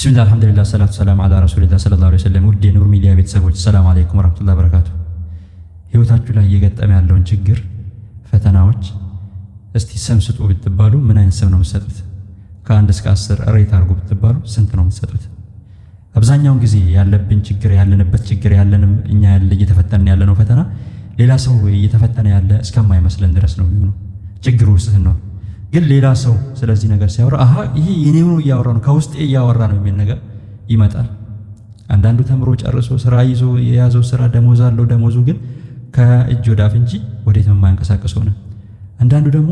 ቢስሚላህ አልሐምዱሊላህ ሰላቱ ሰላም አላ ረሱሊላህ ሰለላሁ ዐለይሂ ወሰለም። ውድ የኑር ሚዲያ ቤተሰቦች ሰላም አለይኩም ወራህመቱላሂ ወበረካቱ። ህይወታችሁ ላይ እየገጠመ ያለውን ችግር፣ ፈተናዎች እስቲ ስም ስጡ ብትባሉ ምን አይነት ስም ነው የምትሰጡት? ከአንድ እስከ 10 ሬት አድርጉ ብትባሉ ስንት ነው የምትሰጡት? አብዛኛውን ጊዜ ያለብን ችግር ያለንበት ችግር ያለንም እኛ እየተፈተንን ያለነው ፈተና ሌላ ሰው እየተፈተነ ያለ እስከማይመስለን ድረስ ነው የሚሆነው። ችግሩ ውስጥ ነው ግን ሌላ ሰው ስለዚህ ነገር ሲያወራ አሃ ይሄ የኔው ነው እያወራ ነው ከውስጤ እያወራ ነው የሚል ነገር ይመጣል። አንዳንዱ ተምሮ ጨርሶ ስራ ይዞ የያዘው ስራ ደሞዝ አለው። ደሞዙ ግን ከእጅ ወደ አፍ እንጂ ወዴት የማያንቀሳቅስ ሆነ። አንዳንዱ ደግሞ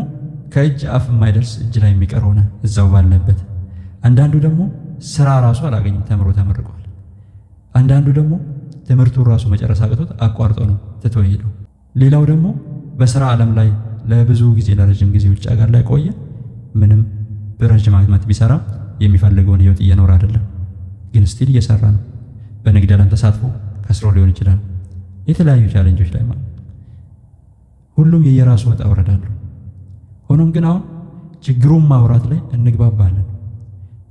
ከእጅ አፍ የማይደርስ እጅ ላይ የሚቀር ሆነ እዛው ባለበት። አንዳንዱ ደግሞ ስራ ራሱ አላገኝም ተምሮ ተመርቋል። አንዳንዱ ደግሞ ትምህርቱን ራሱ መጨረስ አቅቶት አቋርጦ ነው ትቶ ሄደው። ሌላው ደግሞ በስራ ዓለም ላይ ለብዙ ጊዜ ለረጅም ጊዜ ውጭ ሀገር ላይ ቆየ። ምንም በረጅም ዓመት ቢሰራ የሚፈልገውን ህይወት እየኖረ አይደለም፣ ግን ስቲል እየሰራ ነው። በንግድ ዓለም ተሳትፎ ከስሮ ሊሆን ይችላል። የተለያዩ ቻሌንጆች ላይ ማለት ሁሉም የየራሱ ወጣ ወረድ አለው። ሆኖም ግን አሁን ችግሩን ማውራት ላይ እንግባባለን።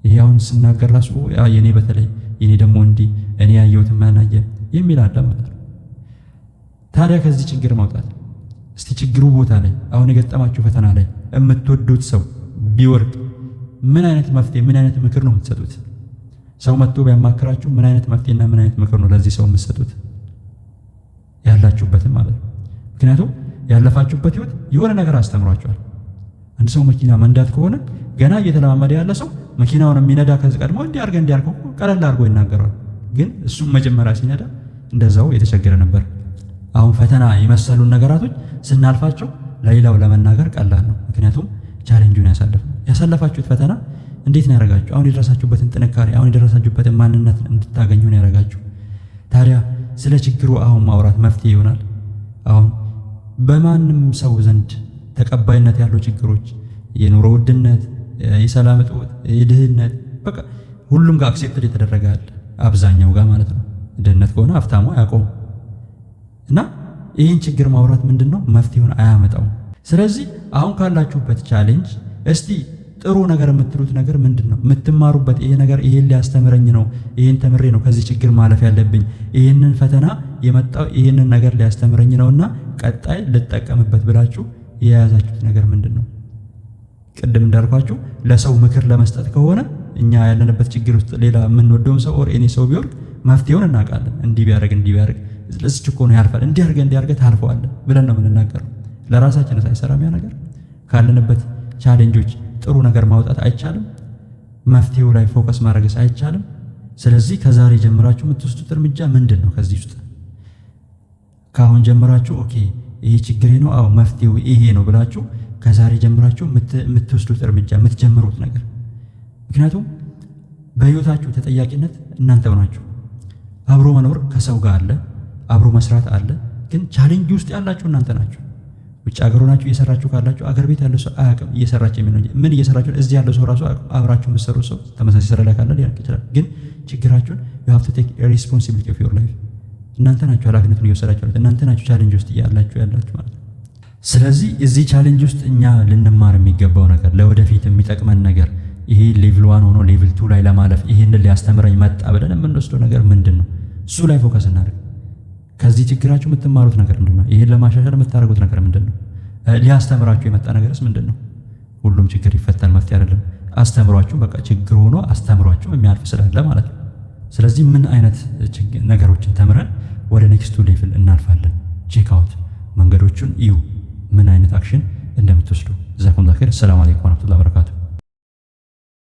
ይሄ አሁን ስናገር ራሱ የኔ በተለይ የኔ ደግሞ እንዲህ እኔ ያየሁት ማናየ የሚል አለ ማለት ነው። ታዲያ ከዚህ ችግር ማውጣት እስቲ ችግሩ ቦታ ላይ አሁን የገጠማችሁ ፈተና ላይ የምትወዱት ሰው ቢወርቅ ምን አይነት መፍትሄ ምን አይነት ምክር ነው የምትሰጡት? ሰው መጥቶ ቢያማክራችሁ ምን አይነት መፍትሄና ምን አይነት ምክር ነው ለዚህ ሰው የምትሰጡት? ያላችሁበትም ማለት ነው። ምክንያቱም ያለፋችሁበት ህይወት የሆነ ነገር አስተምሯችኋል። አንድ ሰው መኪና መንዳት ከሆነ ገና እየተለማመደ ያለ ሰው መኪናውን የሚነዳ ከዚህ ቀድሞ እንዲያርገው ቀለል አድርጎ ይናገራል። ግን እሱም መጀመሪያ ሲነዳ እንደዛው የተቸገረ ነበር። አሁን ፈተና የመሰሉን ነገራቶች ስናልፋቸው ለሌላው ለመናገር ቀላል ነው። ምክንያቱም ቻሌንጁን ያሳለፋችሁት ፈተና እንዴት ነው ያደረጋችሁ? አሁን የደረሳችሁበትን ጥንካሬ አሁን የደረሳችሁበትን ማንነት እንድታገኙ ነው ያደረጋችሁ። ታዲያ ስለ ችግሩ አሁን ማውራት መፍትሄ ይሆናል። አሁን በማንም ሰው ዘንድ ተቀባይነት ያለው ችግሮች የኑሮ ውድነት፣ የሰላም እጦት፣ የድህነት በቃ ሁሉም ጋር አክሴፕት የተደረገ አለ። አብዛኛው ጋር ማለት ነው። ድህነት ከሆነ ሀብታሙ አያውቀውም። እና ይህን ችግር ማውራት ምንድነው መፍትሄውን አያመጣውም። ስለዚህ አሁን ካላችሁበት ቻሌንጅ እስቲ ጥሩ ነገር የምትሉት ነገር ምንድነው? የምትማሩበት ይሄ ነገር ይሄን ሊያስተምረኝ ነው፣ ይሄን ተምሬ ነው ከዚህ ችግር ማለፍ ያለብኝ፣ ይሄንን ፈተና የመጣው ይሄንን ነገር ሊያስተምረኝ ነውና ቀጣይ ልጠቀምበት ብላችሁ የያዛችሁት ነገር ምንድነው? ቅድም እንዳልኳችሁ ለሰው ምክር ለመስጠት ከሆነ እኛ ያለንበት ችግር ውስጥ ሌላ የምንወደውን ሰው ኦር እኔ ሰው ቢሆን መፍትሄውን እናውቃለን። እንዲህ ቢያደርግ ለዚህ እኮ ነው ያልፋል፣ እንዲያርገ ታልፈዋለህ ብለን ነው የምንናገረው። ለራሳችን ሳይሰራም ያ ነገር ካለንበት ቻሌንጆች ጥሩ ነገር ማውጣት አይቻልም? መፍትሄው ላይ ፎከስ ማድረግስ አይቻልም? ስለዚህ ከዛሬ ጀምራችሁ የምትወስዱት እርምጃ ምንድን ነው? ከዚህ ውስጥ ካሁን ጀምራችሁ ኦኬ ይሄ ችግሬ ነው፣ አዎ መፍትሄው ይሄ ነው ብላችሁ ከዛሬ ጀምራችሁ የምትወስዱት እርምጃ የምትጀምሩት ነገር። ምክንያቱም በህይወታችሁ ተጠያቂነት እናንተው ናችሁ። አብሮ መኖር ከሰው ጋር አለ፣ አብሮ መስራት አለ። ግን ቻሌንጅ ውስጥ ያላችሁ እናንተ ናችሁ። ውጭ ሀገር ሆናችሁ እየሰራችሁ ካላችሁ አገር ቤት ያለው ሰው አያውቅም እየሰራችሁ የሚለው እንጂ ምን እየሰራችሁ እዚህ ያለው ሰው ራሱ አብራችሁ የምትሰሩ ሰው ተመሳሳይ ስራ ላይ ካለ ሊያውቅ ይችላል። ግን ችግራችሁን you have to take a responsibility of your life። እናንተ ናችሁ ኃላፊነቱን እየወሰዳችሁ ያላችሁ፣ እናንተ ናችሁ ቻሌንጅ ውስጥ ያላችሁ ማለት ነው። ስለዚህ እዚህ ቻሌንጅ ውስጥ እኛ ልንማር የሚገባው ነገር ለወደፊት የሚጠቅመን ነገር ይሄ ሌቭል 1 ሆኖ ሌቭል 2 ላይ ለማለፍ ይሄንን ሊያስተምረኝ መጣ ብለን የምንወስደው ነገር ምንድነው? እሱ ላይ ፎከስ እናድርግ። ከዚህ ችግራችሁ የምትማሩት ነገር ምንድነው? ይሄን ለማሻሻል የምታደርጉት ነገር ምንድነው? ሊያስተምራችሁ የመጣ ነገርስ ምንድነው? ሁሉም ችግር ይፈታል መፍትሄ አይደለም። አስተምሯችሁ በቃ ችግር ሆኖ አስተምሯችሁ የሚያልፍ ስላለ ማለት ነው። ስለዚህ ምን አይነት ነገሮችን ተምረን ወደ ኔክስቱ ሌቭል እናልፋለን? ቼክ አውት መንገዶቹን እዩ፣ ምን አይነት አክሽን እንደምትወስዱ። ጀዛኩም ኸይር። ሰላም አለይኩም ወራህመቱላሂ ወበረካቱ።